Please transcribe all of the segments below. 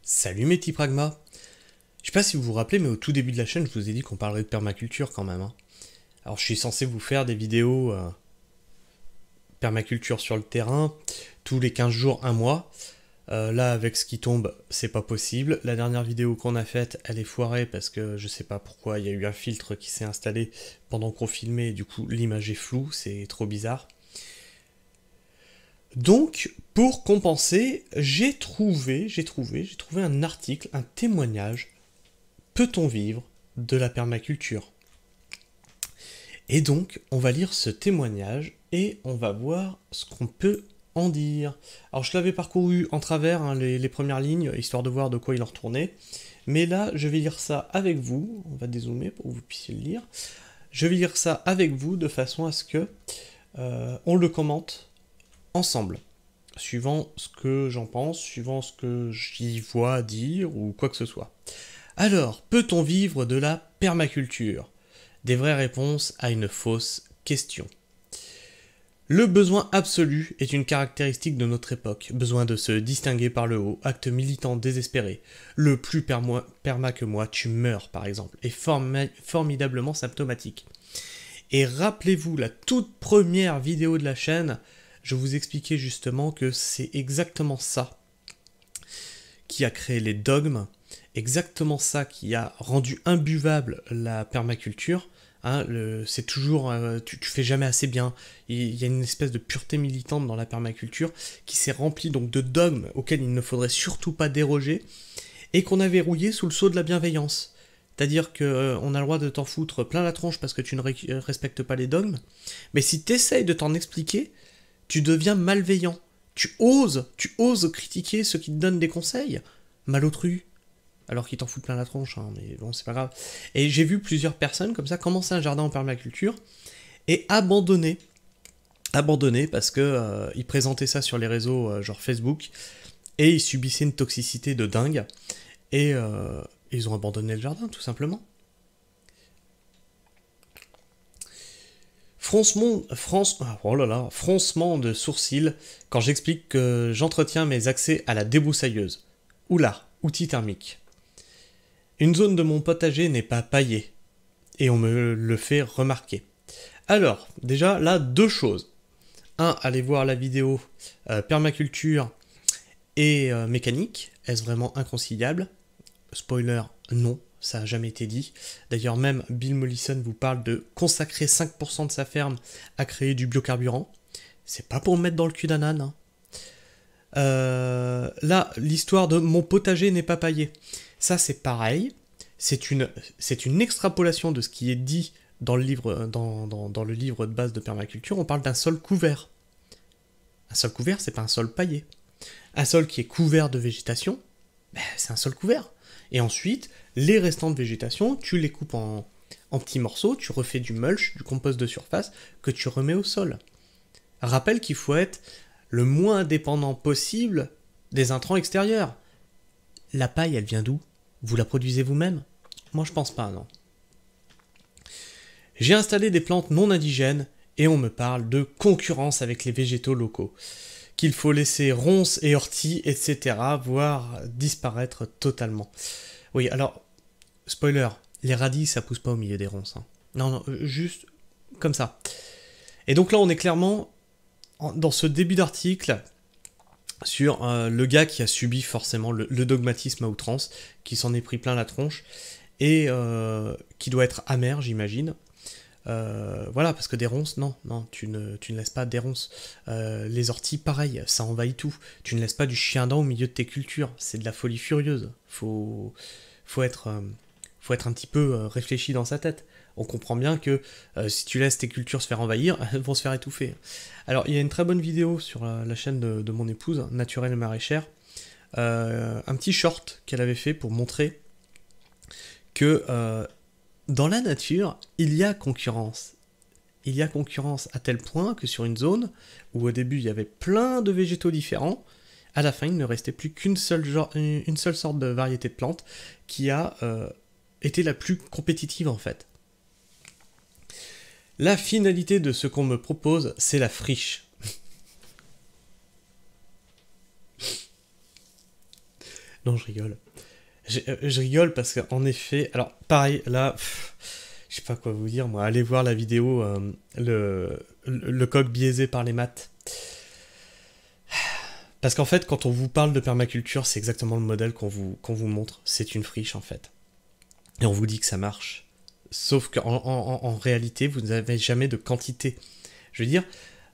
Salut mes petits pragmas. Je sais pas si vous vous rappelez, mais au tout début de la chaîne, je vous ai dit qu'on parlerait de permaculture quand même, hein. Alors je suis censé vous faire des vidéos permaculture sur le terrain, tous les 15 jours, un mois. Là, avec ce qui tombe, c'est pas possible. La dernière vidéo qu'on a faite, elle est foirée parce que je sais pas pourquoi, il y a eu un filtre qui s'est installé pendant qu'on filmait, et du coup l'image est floue, c'est trop bizarre. Donc, pour compenser, j'ai trouvé un article, un témoignage. Peut-on vivre de la permaculture? Et donc, on va lire ce témoignage et on va voir ce qu'on peut en dire. Alors, je l'avais parcouru en travers, hein, les premières lignes, histoire de voir de quoi il en retournait. Mais là, je vais lire ça avec vous. On va dézoomer pour que vous puissiez le lire. Je vais lire ça avec vous de façon à ce que on le commente ensemble, suivant ce que j'en pense, suivant ce que j'y vois dire ou quoi que ce soit. Alors, peut-on vivre de la permaculture? Des vraies réponses à une fausse question. Le besoin absolu est une caractéristique de notre époque, besoin de se distinguer par le haut, acte militant désespéré. Le plus perma que moi, tu meurs par exemple, est formidablement symptomatique. Et rappelez-vous, la toute première vidéo de la chaîne, je vous expliquais justement que c'est exactement ça qui a créé les dogmes, exactement ça qui a rendu imbuvable la permaculture. Hein, c'est toujours, tu fais jamais assez bien. Il y a une espèce de pureté militante dans la permaculture qui s'est remplie donc de dogmes auxquels il ne faudrait surtout pas déroger et qu'on a verrouillé sous le sceau de la bienveillance. C'est-à-dire qu'on a le droit de t'en foutre plein la tronche parce que tu ne respectes pas les dogmes, mais si tu essayes de t'en expliquer, tu deviens malveillant. Tu oses critiquer ceux qui te donnent des conseils, malotru, alors qu'ils t'en foutent plein la tronche, hein, mais bon, c'est pas grave. Et j'ai vu plusieurs personnes comme ça commencer un jardin en permaculture et abandonner parce que ils présentaient ça sur les réseaux genre Facebook et ils subissaient une toxicité de dingue et ils ont abandonné le jardin tout simplement. Froncement de sourcils quand j'explique que j'entretiens mes accès à la débroussailleuse. Oula, outil thermique. Une zone de mon potager n'est pas paillée, et on me le fait remarquer. Alors, déjà, là, deux choses. Un, allez voir la vidéo permaculture et mécanique. Est-ce vraiment inconciliable? Spoiler, non, ça n'a jamais été dit. D'ailleurs, même Bill Mollison vous parle de consacrer 5% de sa ferme à créer du biocarburant. C'est pas pour me mettre dans le cul d'un âne, hein. Là, l'histoire de mon potager n'est pas paillé. Ça, c'est pareil. C'est une extrapolation de ce qui est dit dans le livre, dans le livre de base de permaculture. On parle d'un sol couvert. Un sol couvert, c'est pas un sol paillé. Un sol qui est couvert de végétation, ben, c'est un sol couvert. Et ensuite, les restants de végétation, tu les coupes en petits morceaux, tu refais du mulch, du compost de surface, que tu remets au sol. Rappelle qu'il faut être le moins dépendant possible des intrants extérieurs. La paille, elle vient d'où? Vous la produisez vous-même? Moi, je pense pas, non. J'ai installé des plantes non indigènes et on me parle de concurrence avec les végétaux locaux. Qu'il faut laisser ronces et orties, etc., voire disparaître totalement. Oui, alors, spoiler, les radis, ça pousse pas au milieu des ronces, hein. Non, non, juste comme ça. Et donc là, on est clairement dans ce début d'article sur le gars qui a subi forcément le dogmatisme à outrance, qui s'en est pris plein la tronche, et qui doit être amer, j'imagine. Voilà, parce que des ronces, non, tu ne laisses pas des ronces. Les orties, pareil, ça envahit tout. Tu ne laisses pas du chien-dent au milieu de tes cultures. C'est de la folie furieuse. Faut être un petit peu réfléchi dans sa tête. On comprend bien que si tu laisses tes cultures se faire envahir, elles vont se faire étouffer. Alors, il y a une très bonne vidéo sur la chaîne de mon épouse, Naturelle et Maraîchère, un petit short qu'elle avait fait pour montrer que dans la nature, il y a concurrence. Il y a concurrence à tel point que sur une zone où au début il y avait plein de végétaux différents, à la fin il ne restait plus qu'une seule sorte de variété de plantes qui a été la plus compétitive en fait. La finalité de ce qu'on me propose, c'est la friche. Non, je rigole. Je rigole parce qu'en effet, alors pareil, là, je sais pas quoi vous dire, moi, allez voir la vidéo, le coq biaisé par les maths. Parce qu'en fait, quand on vous parle de permaculture, c'est exactement le modèle qu'on vous montre. C'est une friche, en fait. Et on vous dit que ça marche. Sauf qu'en réalité, vous n'avez jamais de quantité. Je veux dire,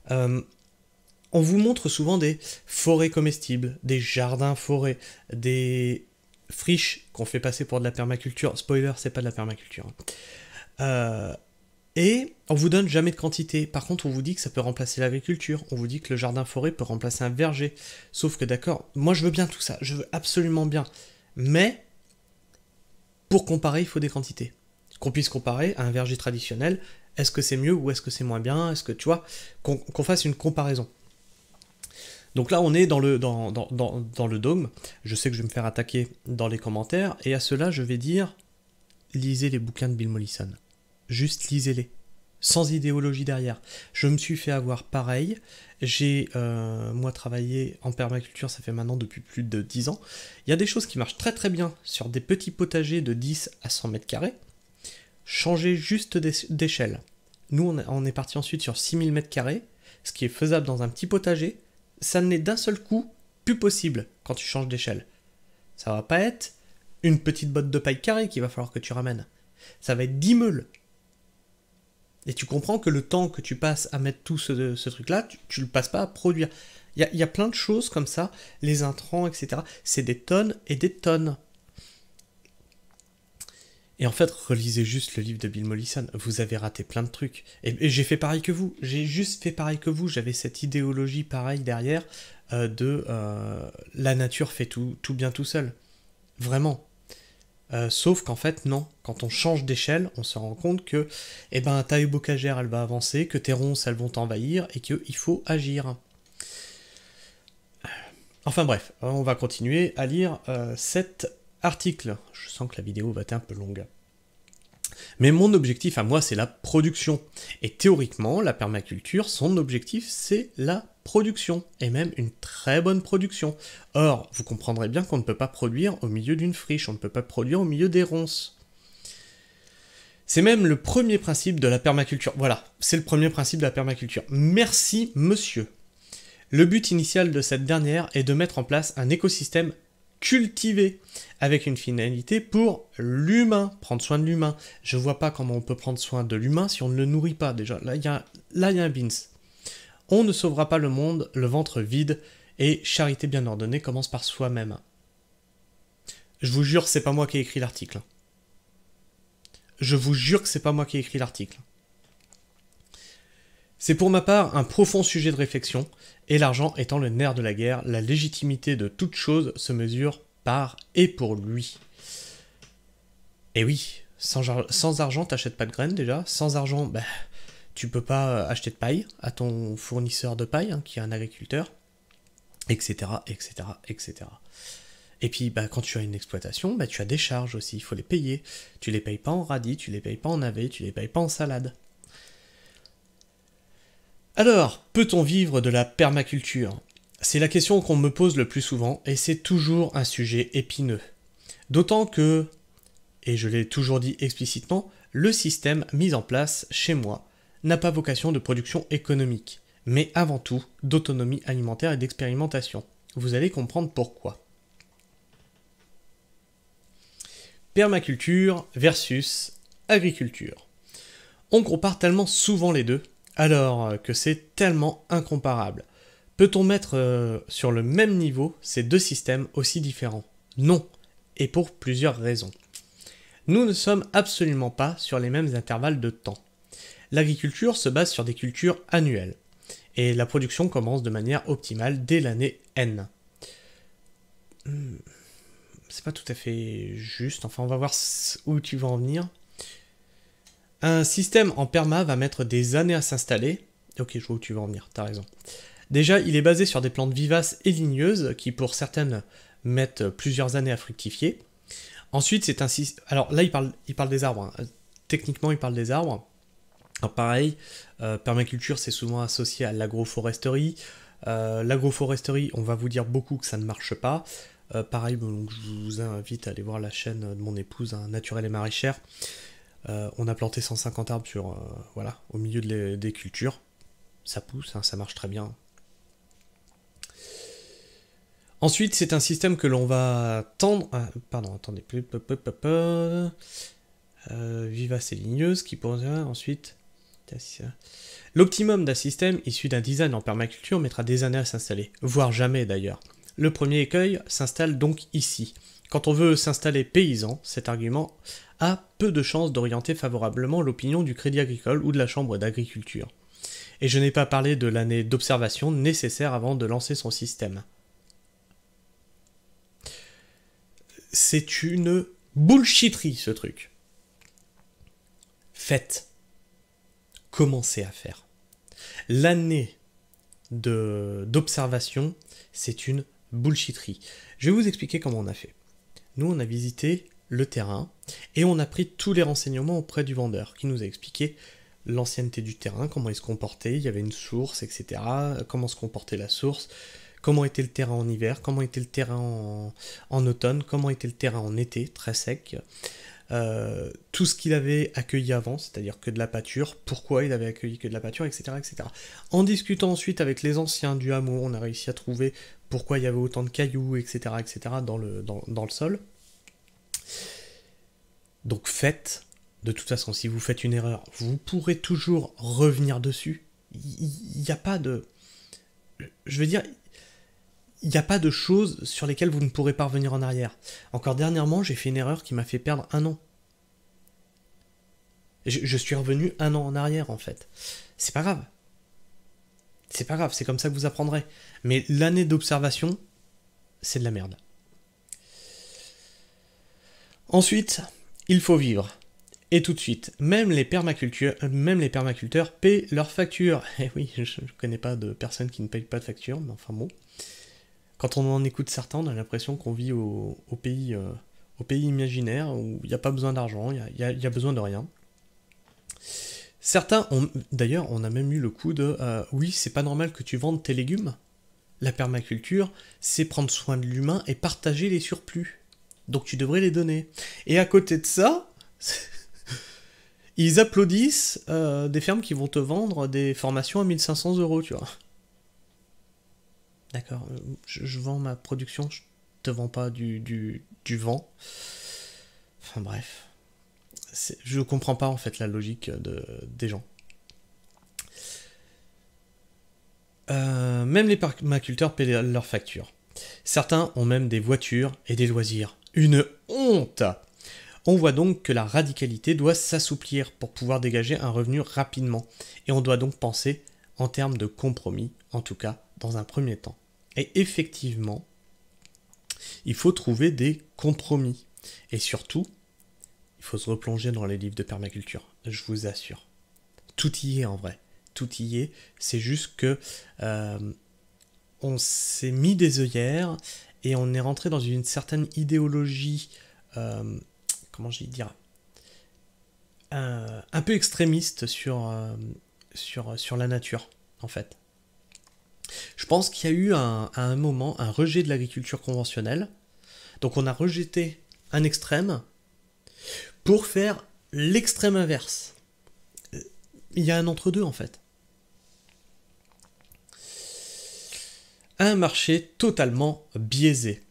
on vous montre souvent des forêts comestibles, des jardins forêts, des friches qu'on fait passer pour de la permaculture. Spoiler, c'est pas de la permaculture. Et on vous donne jamais de quantité. Par contre, on vous dit que ça peut remplacer l'agriculture. On vous dit que le jardin forêt peut remplacer un verger. Sauf que d'accord, moi je veux bien tout ça, je veux absolument bien. Mais pour comparer, il faut des quantités. Qu'on puisse comparer à un verger traditionnel. Est-ce que c'est mieux ou est-ce que c'est moins bien? Est-ce que tu vois, qu'on fasse une comparaison. Donc là, on est dans le dogme. Je sais que je vais me faire attaquer dans les commentaires. Et à cela, je vais dire, lisez les bouquins de Bill Mollison. Juste lisez-les. Sans idéologie derrière. Je me suis fait avoir pareil. J'ai, moi, travaillé en permaculture, ça fait maintenant depuis plus de 10 ans. Il y a des choses qui marchent très très bien sur des petits potagers de 10 à 100 mètres carrés. Changez juste d'échelle. Nous, on est parti ensuite sur 6000 mètres carrés, ce qui est faisable dans un petit potager. Ça n'est d'un seul coup plus possible quand tu changes d'échelle. Ça va pas être une petite botte de paille carrée qu'il va falloir que tu ramènes. Ça va être 10 meules. Et tu comprends que le temps que tu passes à mettre tout ce truc-là, tu le passes pas à produire. Il y a plein de choses comme ça, les intrants, etc. C'est des tonnes et des tonnes. Et en fait, relisez juste le livre de Bill Mollison. Vous avez raté plein de trucs. Et j'ai fait pareil que vous. J'ai juste fait pareil que vous. J'avais cette idéologie pareille derrière la nature fait tout bien tout seul. Vraiment. Sauf qu'en fait, non. Quand on change d'échelle, on se rend compte que ta haie bocagère, elle va avancer, que tes ronces, elles vont t'envahir, et qu'il faut agir. Enfin bref, on va continuer à lire cet article. Je sens que la vidéo va être un peu longue. Mais mon objectif à moi, c'est la production. Et théoriquement, la permaculture, son objectif, c'est la production. Et même une très bonne production. Or, vous comprendrez bien qu'on ne peut pas produire au milieu d'une friche, on ne peut pas produire au milieu des ronces. C'est même le premier principe de la permaculture. Voilà, c'est le premier principe de la permaculture. Merci, monsieur. Le but initial de cette dernière est de mettre en place un écosystème cultivé, avec une finalité pour l'humain, prendre soin de l'humain. Je vois pas comment on peut prendre soin de l'humain si on ne le nourrit pas déjà. Là, il y a un bins. On ne sauvera pas le monde, le ventre vide, et charité bien ordonnée commence par soi-même. Je vous jure, c'est pas moi qui ai écrit l'article. Je vous jure que c'est pas moi qui ai écrit l'article. C'est pour ma part un profond sujet de réflexion, et l'argent étant le nerf de la guerre, la légitimité de toute chose se mesure par et pour lui. Et oui, sans argent, t'achètes pas de graines déjà, sans argent, tu peux pas acheter de paille à ton fournisseur de paille, qui est un agriculteur, etc., etc., etc. Et puis, quand tu as une exploitation, tu as des charges aussi, il faut les payer. Tu les payes pas en radis, tu les payes pas en navet, tu les payes pas en salade. Alors, peut-on vivre de la permaculture? C'est la question qu'on me pose le plus souvent, et c'est toujours un sujet épineux. D'autant que, et je l'ai toujours dit explicitement, le système mis en place chez moi n'a pas vocation de production économique, mais avant tout d'autonomie alimentaire et d'expérimentation. Vous allez comprendre pourquoi. Permaculture versus agriculture. On compare tellement souvent les deux, alors que c'est tellement incomparable. Peut-on mettre sur le même niveau ces deux systèmes aussi différents? Non, et pour plusieurs raisons. Nous ne sommes absolument pas sur les mêmes intervalles de temps. L'agriculture se base sur des cultures annuelles, et la production commence de manière optimale dès l'année N. C'est pas tout à fait juste, enfin on va voir où tu vas en venir. Un système en perma va mettre des années à s'installer. Ok, je vois où tu vas en venir, t'as raison. Déjà, il est basé sur des plantes vivaces et ligneuses qui, pour certaines, mettent plusieurs années à fructifier. Ensuite, c'est un système... Alors là, il parle des arbres. Techniquement, il parle des arbres. Alors pareil, permaculture, c'est souvent associé à l'agroforesterie. L'agroforesterie, on va vous dire beaucoup que ça ne marche pas. Pareil, donc, je vous invite à aller voir la chaîne de mon épouse, hein, Naturel et Maraîchère. On a planté 150 arbres sur, voilà, au milieu des cultures. Ça pousse, hein, ça marche très bien. Ensuite, c'est un système que l'on va tendre... pardon, attendez. Vivace et ligneuse, qui pourrait ensuite... L'optimum d'un système issu d'un design en permaculture mettra des années à s'installer, voire jamais d'ailleurs. Le premier écueil s'installe donc ici. Quand on veut s'installer paysan, cet argument a peu de chances d'orienter favorablement l'opinion du Crédit Agricole ou de la Chambre d'agriculture. Et je n'ai pas parlé de l'année d'observation nécessaire avant de lancer son système. C'est une bullshitterie ce truc. Faites. Commencez à faire. L'année d'observation, c'est une bullshitterie. Je vais vous expliquer comment on a fait. Nous, on a visité le terrain et on a pris tous les renseignements auprès du vendeur qui nous a expliqué l'ancienneté du terrain, comment il se comportait, il y avait une source, etc. Comment se comportait la source, comment était le terrain en hiver, comment était le terrain en automne, comment était le terrain en été, très sec. Tout ce qu'il avait accueilli avant, c'est-à-dire que de la pâture, pourquoi il avait accueilli que de la pâture, etc., etc. En discutant ensuite avec les anciens du hameau, on a réussi à trouver pourquoi il y avait autant de cailloux, etc., etc., dans le sol. Donc faites, de toute façon, si vous faites une erreur, vous pourrez toujours revenir dessus. Il n'y a pas de... Je veux dire... Il n'y a pas de choses sur lesquelles vous ne pourrez pas revenir en arrière. Encore dernièrement, j'ai fait une erreur qui m'a fait perdre 1 an. Je suis revenu 1 an en arrière, en fait. C'est pas grave. C'est pas grave, c'est comme ça que vous apprendrez. Mais l'année d'observation, c'est de la merde. Ensuite, il faut vivre. Et tout de suite, même les permaculteurs paient leurs factures. Eh oui, je ne connais pas de personnes qui ne payent pas de factures, mais enfin bon. Quand on en écoute certains, on a l'impression qu'on vit au pays imaginaire, où il n'y a pas besoin d'argent, il y a besoin de rien. Certains ont, d'ailleurs, on a même eu le coup de oui, c'est pas normal que tu vendes tes légumes. La permaculture, c'est prendre soin de l'humain et partager les surplus. Donc tu devrais les donner. Et à côté de ça, ils applaudissent des fermes qui vont te vendre des formations à 1500 €, tu vois. D'accord, je vends ma production, je te vends pas du vent. Enfin bref. Je comprends pas en fait la logique des gens. Même les permaculteurs paient leurs factures. Certains ont même des voitures et des loisirs. Une honte! On voit donc que la radicalité doit s'assouplir pour pouvoir dégager un revenu rapidement. Et on doit donc penser en termes de compromis, en tout cas dans un premier temps. Et effectivement, il faut trouver des compromis. Et surtout, il faut se replonger dans les livres de permaculture, je vous assure. Tout y est en vrai, tout y est. C'est juste que on s'est mis des œillères et on est rentré dans une certaine idéologie, comment je vais dire, un peu extrémiste sur la nature, en fait. Je pense qu'il y a eu à un moment un rejet de l'agriculture conventionnelle. Donc on a rejeté un extrême pour faire l'extrême inverse. Il y a un entre-deux en fait. Un marché totalement biaisé.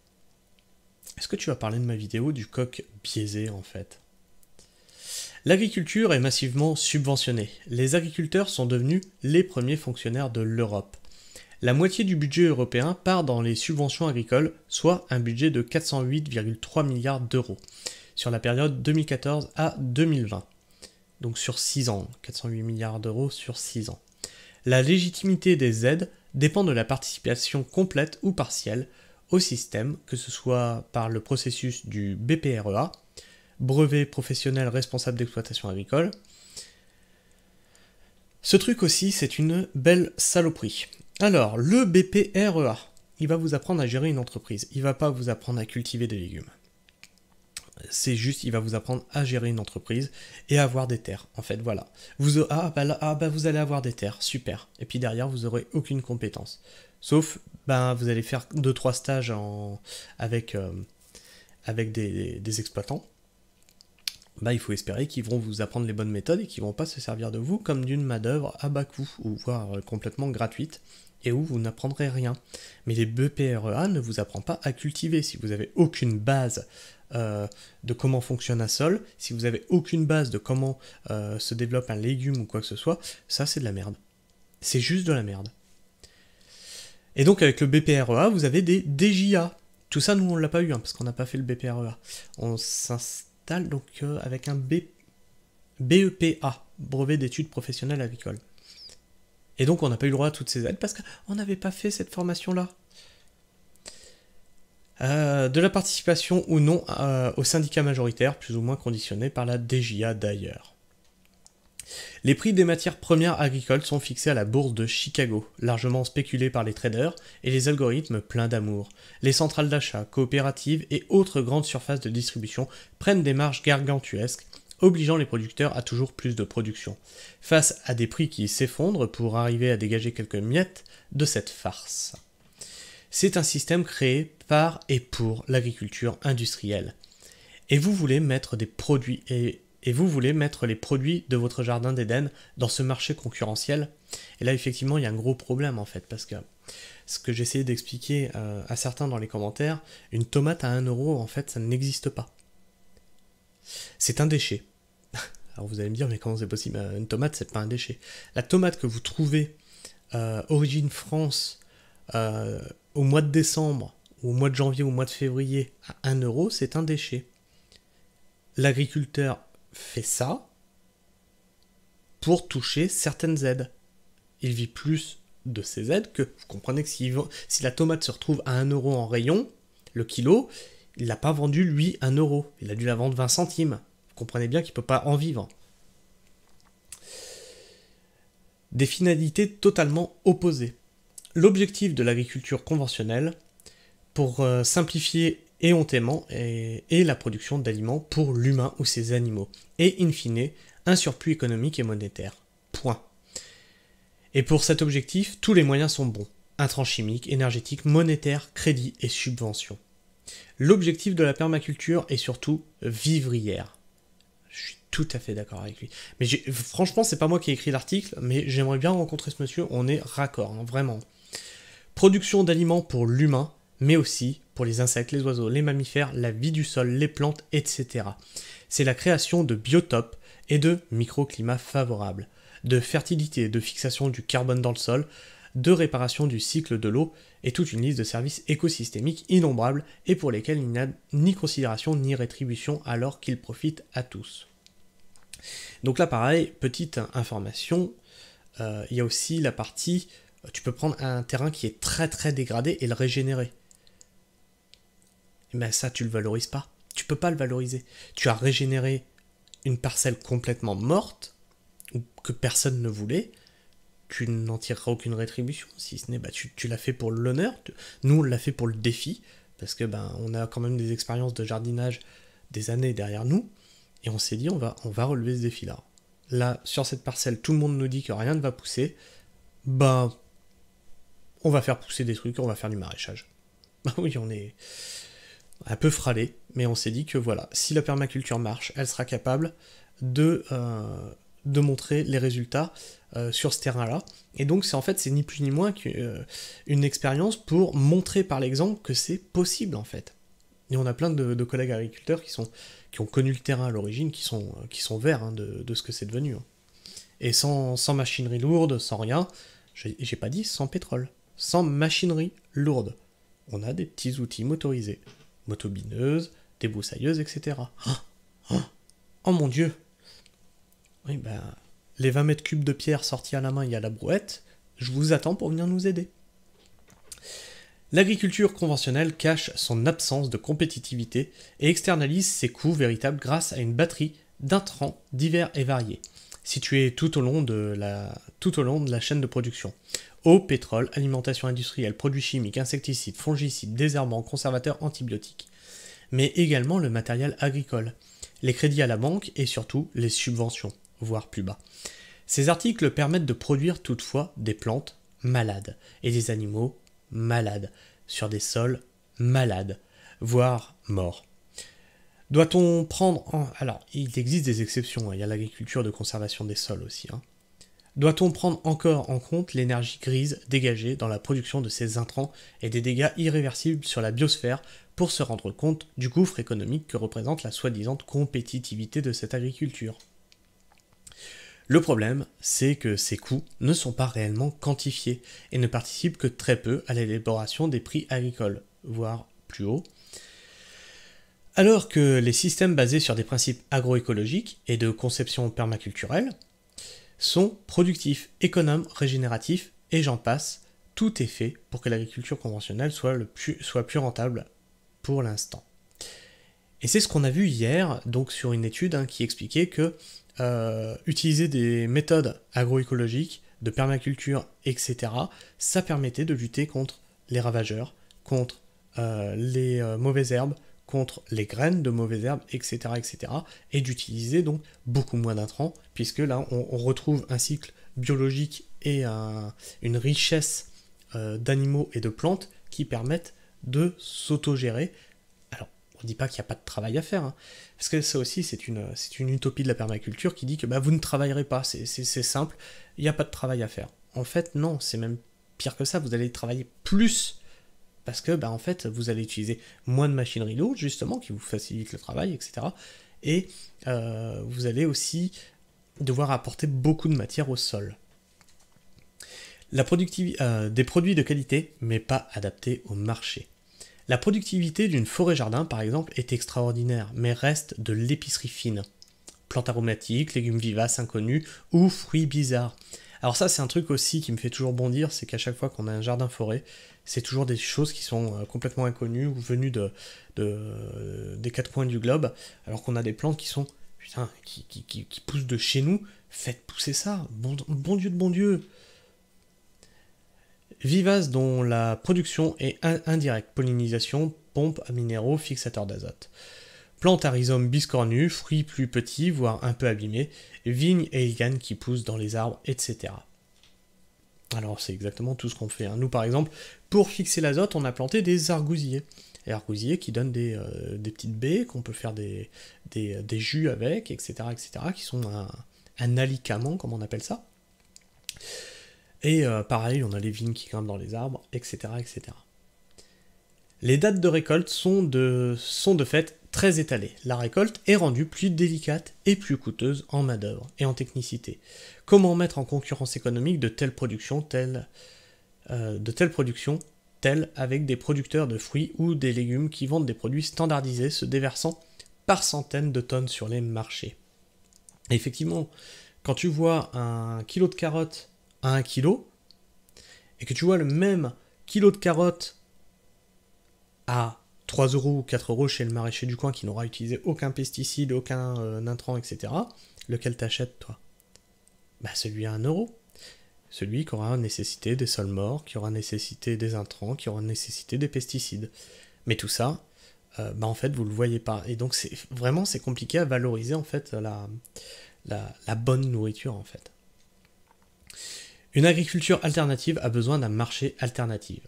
Est-ce que tu vas parler de ma vidéo du coq biaisé en fait? L'agriculture est massivement subventionnée. Les agriculteurs sont devenus les premiers fonctionnaires de l'Europe. La moitié du budget européen part dans les subventions agricoles, soit un budget de 408,3 milliards d'euros, sur la période 2014 à 2020. Donc sur 6 ans, 408 milliards d'euros sur 6 ans. La légitimité des aides dépend de la participation complète ou partielle au système, que ce soit par le processus du BPREA, brevet professionnel responsable d'exploitation agricole. Ce truc aussi, c'est une belle saloperie. Alors, le BPREA, il va vous apprendre à gérer une entreprise. Il ne va pas vous apprendre à cultiver des légumes. C'est juste, il va vous apprendre à gérer une entreprise et à avoir des terres. En fait, voilà. Vous allez avoir des terres, super. Et puis derrière, vous n'aurez aucune compétence. Sauf, ben, vous allez faire 2-3 stages avec des exploitants. Ben, il faut espérer qu'ils vont vous apprendre les bonnes méthodes et qu'ils ne vont pas se servir de vous comme d'une main-d'œuvre à bas coût, ou voire complètement gratuite, et où vous n'apprendrez rien. Mais les BPREA ne vous apprennent pas à cultiver. Si vous n'avez aucune base de comment fonctionne un sol, si vous n'avez aucune base de comment se développe un légume ou quoi que ce soit, ça c'est de la merde. C'est juste de la merde. Et donc avec le BPREA, vous avez des DJA. Tout ça, nous on ne l'a pas eu, hein, parce qu'on n'a pas fait le BPREA. On s'installe donc avec un BEPA, brevet d'études professionnelles agricoles. Et donc on n'a pas eu le droit à toutes ces aides parce qu'on n'avait pas fait cette formation-là. De la participation ou non au syndicat majoritaire, plus ou moins conditionné par la DJA d'ailleurs. Les prix des matières premières agricoles sont fixés à la bourse de Chicago, largement spéculés par les traders et les algorithmes pleins d'amour. Les centrales d'achat, coopératives et autres grandes surfaces de distribution prennent des marges gargantuesques, obligeant les producteurs à toujours plus de production, face à des prix qui s'effondrent pour arriver à dégager quelques miettes de cette farce. C'est un système créé par et pour l'agriculture industrielle. Et vous voulez mettre des produits et vous voulez mettre les produits de votre jardin d'Éden dans ce marché concurrentiel. Et là, effectivement, il y a un gros problème, en fait, parce que ce que j'essayais d'expliquer à certains dans les commentaires, une tomate à 1 euro, en fait, ça n'existe pas. C'est un déchet. Alors vous allez me dire, mais comment c'est possible? Une tomate, c'est pas un déchet. La tomate que vous trouvez origine France au mois de décembre, ou au mois de janvier, ou au mois de février, à 1 euro, c'est un déchet. L'agriculteur fait ça pour toucher certaines aides. Il vit plus de ces aides que, vous comprenez que si la tomate se retrouve à 1 euro en rayon, le kilo, il l'a pas vendu lui 1 euro, il a dû la vendre 20 centimes. Vous comprenez bien qu'il ne peut pas en vivre. Des finalités totalement opposées. L'objectif de l'agriculture conventionnelle, pour simplifier éhontément, est la production d'aliments pour l'humain ou ses animaux, et in fine, un surplus économique et monétaire. Point. Et pour cet objectif, tous les moyens sont bons. Intrants chimiques, énergétiques, monétaires, crédits et subventions. L'objectif de la permaculture est surtout vivrière. Je suis tout à fait d'accord avec lui. Mais franchement, c'est pas moi qui ai écrit l'article, mais j'aimerais bien rencontrer ce monsieur, on est raccord, hein, vraiment. Production d'aliments pour l'humain, mais aussi pour les insectes, les oiseaux, les mammifères, la vie du sol, les plantes, etc. C'est la création de biotopes et de microclimats favorables, de fertilité et de fixation du carbone dans le sol, de réparation du cycle de l'eau et toute une liste de services écosystémiques innombrables et pour lesquels il n'y a ni considération ni rétribution alors qu'ils profitent à tous. Donc là pareil, petite information, il y a aussi la partie, tu peux prendre un terrain qui est très très dégradé et le régénérer. Mais ça tu le valorises pas, tu peux pas le valoriser. Tu as régénéré une parcelle complètement morte, ou que personne ne voulait, tu n'en tireras aucune rétribution, si ce n'est tu l'as fait pour l'honneur, nous on l'a fait pour le défi, parce que on a quand même des expériences de jardinage des années derrière nous, et on s'est dit on va relever ce défi-là. Là, sur cette parcelle, tout le monde nous dit que rien ne va pousser, on va faire pousser des trucs, on va faire du maraîchage. Oui, on est un peu fralé, mais on s'est dit que voilà, si la permaculture marche, elle sera capable de montrer les résultats sur ce terrain-là. Et donc c'est ni plus ni moins qu'une expérience pour montrer par l'exemple que c'est possible en fait. Et on a plein de collègues agriculteurs qui ont connu le terrain à l'origine, qui sont verts hein, de ce que c'est devenu. Hein. Et sans machinerie lourde, sans rien, j'ai pas dit sans pétrole, sans machinerie lourde. On a des petits outils motorisés, motobineuses, débroussailleuses, etc. Oh mon Dieu! Oui, les 20 mètres cubes de pierre sortis à la main, il y a la brouette, je vous attends pour venir nous aider. L'agriculture conventionnelle cache son absence de compétitivité et externalise ses coûts véritables grâce à une batterie d'intrants divers et variés, situés tout au long de la chaîne de production. Eau, pétrole, alimentation industrielle, produits chimiques, insecticides, fongicides, désherbants, conservateurs, antibiotiques. Mais également le matériel agricole, les crédits à la banque et surtout les subventions, voire plus bas. Ces articles permettent de produire toutefois des plantes malades et des animaux malades, sur des sols malades, voire morts. Doit-on prendre Alors, il existe des exceptions, il y a l'agriculture de conservation des sols aussi. Doit-on prendre encore en compte l'énergie grise dégagée dans la production de ces intrants et des dégâts irréversibles sur la biosphère pour se rendre compte du gouffre économique que représente la soi-disant compétitivité de cette agriculture? Le problème, c'est que ces coûts ne sont pas réellement quantifiés et ne participent que très peu à l'élaboration des prix agricoles, voire plus haut. Alors que les systèmes basés sur des principes agroécologiques et de conception permaculturelle sont productifs, économes, régénératifs, et j'en passe, tout est fait pour que l'agriculture conventionnelle soit plus rentable pour l'instant. Et c'est ce qu'on a vu hier, donc sur une étude qui expliquait que utiliser des méthodes agroécologiques, de permaculture, etc., ça permettait de lutter contre les ravageurs, contre les mauvaises herbes, contre les graines de mauvaises herbes, etc., etc., et d'utiliser donc beaucoup moins d'intrants, puisque là, on retrouve un cycle biologique et une richesse d'animaux et de plantes qui permettent de s'autogérer. Alors, on ne dit pas qu'il n'y a pas de travail à faire, parce que ça aussi, c'est une utopie de la permaculture qui dit que vous ne travaillerez pas, c'est simple, il n'y a pas de travail à faire. En fait, non, c'est même pire que ça, vous allez travailler plus, parce que en fait, vous allez utiliser moins de machinerie lourde, justement, qui vous facilite le travail, etc. Et vous allez aussi devoir apporter beaucoup de matière au sol. La productivité des produits de qualité, mais pas adaptés au marché. La productivité d'une forêt-jardin, par exemple, est extraordinaire, mais reste de l'épicerie fine. Plantes aromatiques, légumes vivaces inconnus ou fruits bizarres. Alors ça, c'est un truc aussi qui me fait toujours bondir, c'est qu'à chaque fois qu'on a un jardin-forêt, c'est toujours des choses qui sont complètement inconnues ou venues des quatre coins du globe, alors qu'on a des plantes qui sont, qui poussent de chez nous. Faites pousser ça, bon Dieu de bon Dieu. Vivaces dont la production est indirecte, pollinisation, pompe à minéraux, fixateur d'azote. Plantes à rhizome biscornu, fruits plus petits, voire un peu abîmés, vignes et lianes qui poussent dans les arbres, etc. Alors c'est exactement tout ce qu'on fait. Nous par exemple, pour fixer l'azote, on a planté des argousiers. Les argousiers qui donnent des petites baies, qu'on peut faire des jus avec, etc., etc., qui sont un alicament, comme on appelle ça. Et pareil, on a les vignes qui grimpent dans les arbres, etc., etc. Les dates de récolte sont de fait très étalées. La récolte est rendue plus délicate et plus coûteuse en main-d'œuvre et en technicité. Comment mettre en concurrence économique de telles productions telles avec des producteurs de fruits ou des légumes qui vendent des produits standardisés se déversant par centaines de tonnes sur les marchés. Et effectivement, quand tu vois un kilo de carottes à 1 kilo, et que tu vois le même kilo de carottes à 3 € ou 4 € chez le maraîcher du coin qui n'aura utilisé aucun pesticide, aucun intrant, etc., lequel t'achètes toi? Celui à 1 €. Celui qui aura nécessité des sols morts, qui aura nécessité des intrants, qui aura nécessité des pesticides. Mais tout ça, en fait, vous le voyez pas. Et donc, c'est compliqué à valoriser, en fait, la bonne nourriture, en fait. Une agriculture alternative a besoin d'un marché alternatif.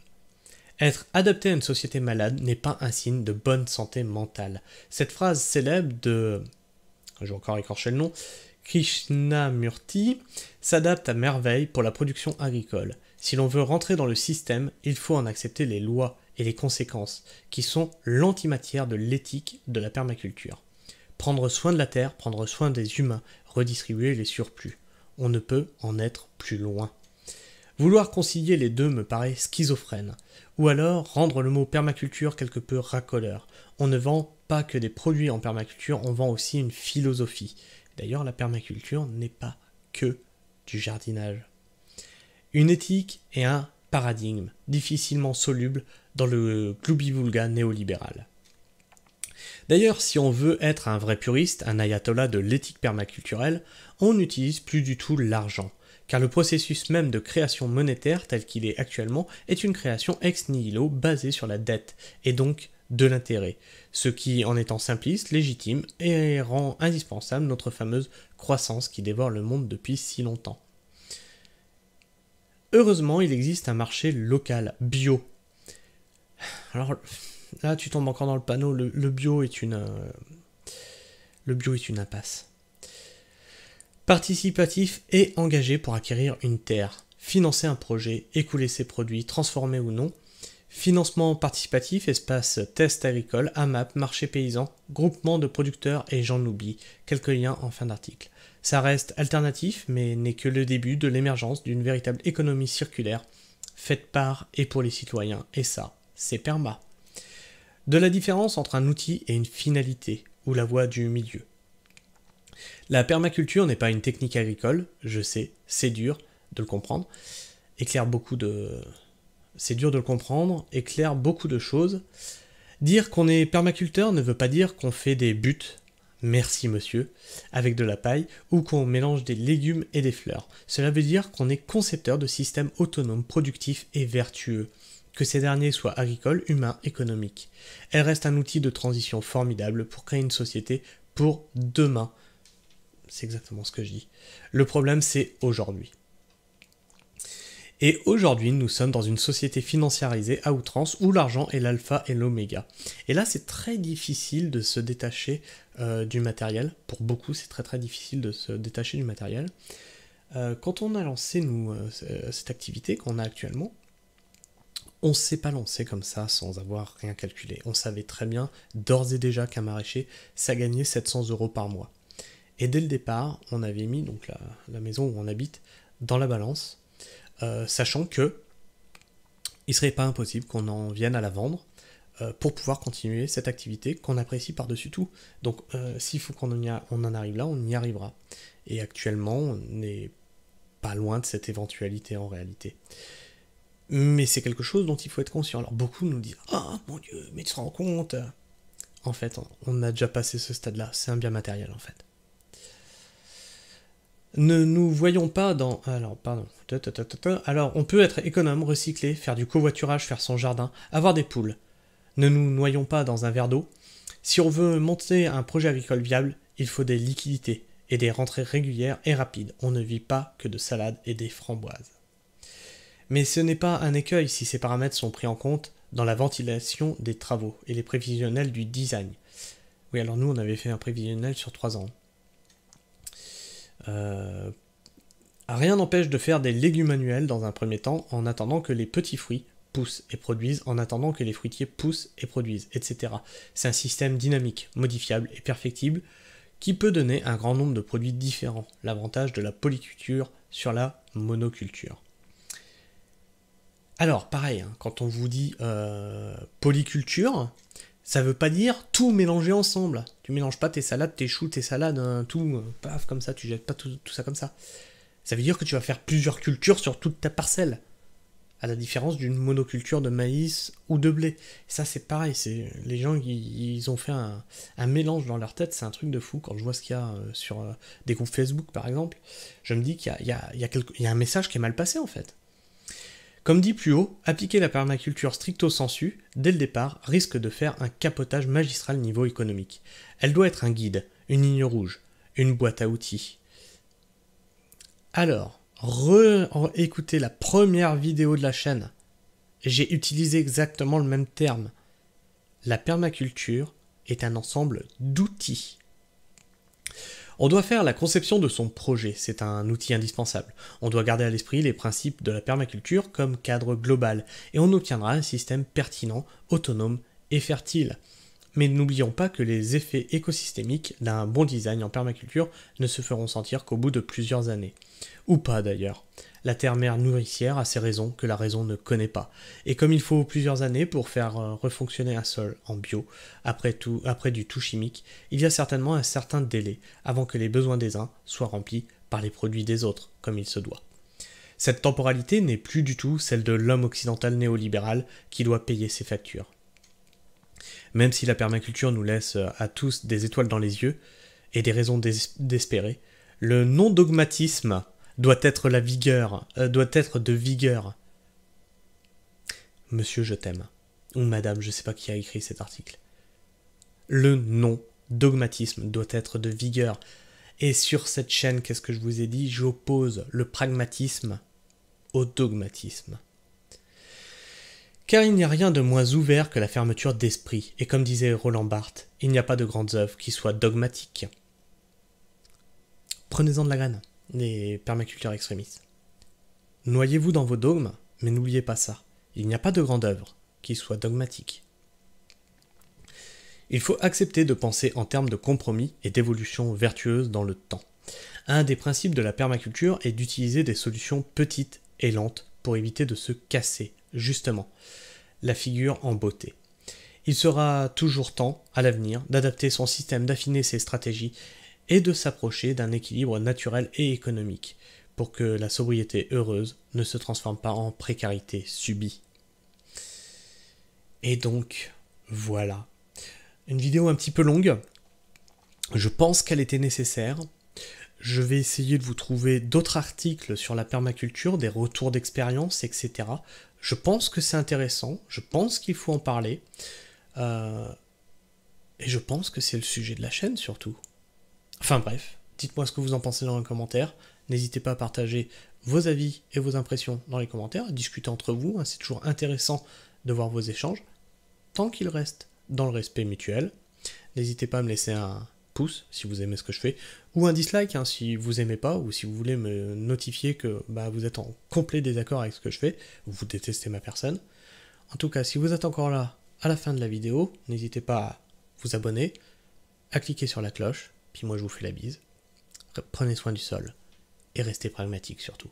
Être adapté à une société malade n'est pas un signe de bonne santé mentale. Cette phrase célèbre de, je vais encore écorcher le nom, Krishnamurti, s'adapte à merveille pour la production agricole. Si l'on veut rentrer dans le système, il faut en accepter les lois et les conséquences, qui sont l'antimatière de l'éthique de la permaculture. Prendre soin de la terre, prendre soin des humains, redistribuer les surplus. On ne peut en être plus loin. Vouloir concilier les deux me paraît schizophrène, ou alors rendre le mot permaculture quelque peu racoleur. On ne vend pas que des produits en permaculture, on vend aussi une philosophie. D'ailleurs, la permaculture n'est pas que du jardinage. Une éthique et un paradigme difficilement solubles dans le gloubi-boulga néolibéral. D'ailleurs, si on veut être un vrai puriste, un ayatollah de l'éthique permaculturelle, on n'utilise plus du tout l'argent, car le processus même de création monétaire tel qu'il est actuellement est une création ex nihilo basée sur la dette, et donc de l'intérêt, ce qui, en étant simpliste, légitime et rend indispensable notre fameuse croissance qui dévore le monde depuis si longtemps. Heureusement, il existe un marché local, bio, Alors là, tu tombes encore dans le panneau, le bio est une impasse. Participatif et engagé pour acquérir une terre, financer un projet, écouler ses produits, transformer ou non. Financement participatif, espace test agricole, AMAP, marché paysan, groupement de producteurs et j'en oublie. Quelques liens en fin d'article. Ça reste alternatif, mais n'est que le début de l'émergence d'une véritable économie circulaire, faite par et pour les citoyens, et ça, c'est PERMA. De la différence entre un outil et une finalité, ou la voie du milieu. La permaculture n'est pas une technique agricole, je sais, c'est dur de le comprendre, c'est dur de le comprendre, éclaire beaucoup de choses. Dire qu'on est permaculteur ne veut pas dire qu'on fait des buts, merci monsieur, avec de la paille, ou qu'on mélange des légumes et des fleurs. Cela veut dire qu'on est concepteur de systèmes autonomes, productifs et vertueux, que ces derniers soient agricoles, humains, économiques. Elle reste un outil de transition formidable pour créer une société pour demain. C'est exactement ce que je dis. Le problème, c'est aujourd'hui. Et aujourd'hui, nous sommes dans une société financiarisée à outrance où l'argent est l'alpha et l'oméga. Et là, c'est très difficile de se détacher du matériel. Pour beaucoup, c'est très très difficile de se détacher du matériel. Quand on a lancé, nous, cette activité qu'on a actuellement, on ne s'est pas lancé comme ça sans avoir rien calculé. On savait très bien, d'ores et déjà, qu'un maraîcher, ça gagnait 700 € par mois. Et dès le départ, on avait mis donc la maison où on habite dans la balance, sachant que il serait pas impossible qu'on en vienne à la vendre pour pouvoir continuer cette activité qu'on apprécie par-dessus tout. Donc s'il faut qu'on en arrive là, on y arrivera. Et actuellement, on n'est pas loin de cette éventualité en réalité. Mais c'est quelque chose dont il faut être conscient. Alors beaucoup nous disent « Ah mon Dieu, mais tu te rends compte ?» En fait, on a déjà passé ce stade-là. C'est un bien matériel en fait. Ne nous voyons pas dans... Alors, pardon. Alors, on peut être économe, recycler, faire du covoiturage, faire son jardin, avoir des poules. Ne nous noyons pas dans un verre d'eau. Si on veut monter un projet agricole viable, il faut des liquidités et des rentrées régulières et rapides. On ne vit pas que de salade et des framboises. Mais ce n'est pas un écueil si ces paramètres sont pris en compte dans la ventilation des travaux et les prévisionnels du design. Oui, alors nous, on avait fait un prévisionnel sur 3 ans. Rien n'empêche de faire des légumes annuels dans un premier temps en attendant que les petits fruits poussent et produisent, en attendant que les fruitiers poussent et produisent, etc. C'est un système dynamique, modifiable et perfectible qui peut donner un grand nombre de produits différents, l'avantage de la polyculture sur la monoculture. Alors, pareil, hein, quand on vous dit polyculture, ça veut pas dire tout mélanger ensemble. Tu mélanges pas tes salades, tes choux, tes salades, tout, paf, comme ça, tu jettes pas tout ça comme ça. Ça veut dire que tu vas faire plusieurs cultures sur toute ta parcelle. À la différence d'une monoculture de maïs ou de blé. Et ça, c'est pareil, les gens, ils ont fait un mélange dans leur tête, c'est un truc de fou. Quand je vois ce qu'il y a sur des groupes Facebook, par exemple, je me dis qu'il y a un message qui est mal passé, en fait. Comme dit plus haut, appliquer la permaculture stricto sensu, dès le départ, risque de faire un capotage magistral niveau économique. Elle doit être un guide, une ligne rouge, une boîte à outils. Alors, écoutez la première vidéo de la chaîne. J'ai utilisé exactement le même terme. La permaculture est un ensemble d'outils. On doit faire la conception de son projet, c'est un outil indispensable. On doit garder à l'esprit les principes de la permaculture comme cadre global, et on obtiendra un système pertinent, autonome et fertile. Mais n'oublions pas que les effets écosystémiques d'un bon design en permaculture ne se feront sentir qu'au bout de plusieurs années. Ou pas d'ailleurs. La terre-mère nourricière a ses raisons que la raison ne connaît pas. Et comme il faut plusieurs années pour faire refonctionner un sol en bio, après du tout chimique, il y a certainement un certain délai avant que les besoins des uns soient remplis par les produits des autres, comme il se doit. Cette temporalité n'est plus du tout celle de l'homme occidental néolibéral qui doit payer ses factures. Même si la permaculture nous laisse à tous des étoiles dans les yeux et des raisons d'espérer, le non-dogmatisme doit être de vigueur. Monsieur, je t'aime. Ou madame, je sais pas qui a écrit cet article. Le non-dogmatisme doit être de vigueur. Et sur cette chaîne, qu'est-ce que je vous ai dit? J'oppose le pragmatisme au dogmatisme. Car il n'y a rien de moins ouvert que la fermeture d'esprit, et comme disait Roland Barthes, il n'y a pas de grandes œuvres qui soient dogmatiques. Prenez-en de la graine, les permaculteurs extrémistes. Noyez-vous dans vos dogmes, mais n'oubliez pas ça. Il n'y a pas de grande œuvre qui soit dogmatique. Il faut accepter de penser en termes de compromis et d'évolution vertueuse dans le temps. Un des principes de la permaculture est d'utiliser des solutions petites et lentes pour éviter de se casser, justement, la figure en beauté. Il sera toujours temps, à l'avenir, d'adapter son système, d'affiner ses stratégies et de s'approcher d'un équilibre naturel et économique pour que la sobriété heureuse ne se transforme pas en précarité subie. Et donc, voilà. Une vidéo un petit peu longue. Je pense qu'elle était nécessaire. Je vais essayer de vous trouver d'autres articles sur la permaculture, des retours d'expérience, etc. Je pense que c'est intéressant. Je pense qu'il faut en parler. Et je pense que c'est le sujet de la chaîne surtout. Enfin bref, dites-moi ce que vous en pensez dans les commentaires. N'hésitez pas à partager vos avis et vos impressions dans les commentaires, à discuter entre vous, hein, c'est toujours intéressant de voir vos échanges, tant qu'ils restent dans le respect mutuel. N'hésitez pas à me laisser un pouce si vous aimez ce que je fais, ou un dislike hein, si vous aimez pas, ou si vous voulez me notifier que vous êtes en complet désaccord avec ce que je fais, ou vous détestez ma personne. En tout cas, si vous êtes encore là à la fin de la vidéo, n'hésitez pas à vous abonner, à cliquer sur la cloche, puis moi je vous fais la bise. Prenez soin du sol, et restez pragmatique surtout.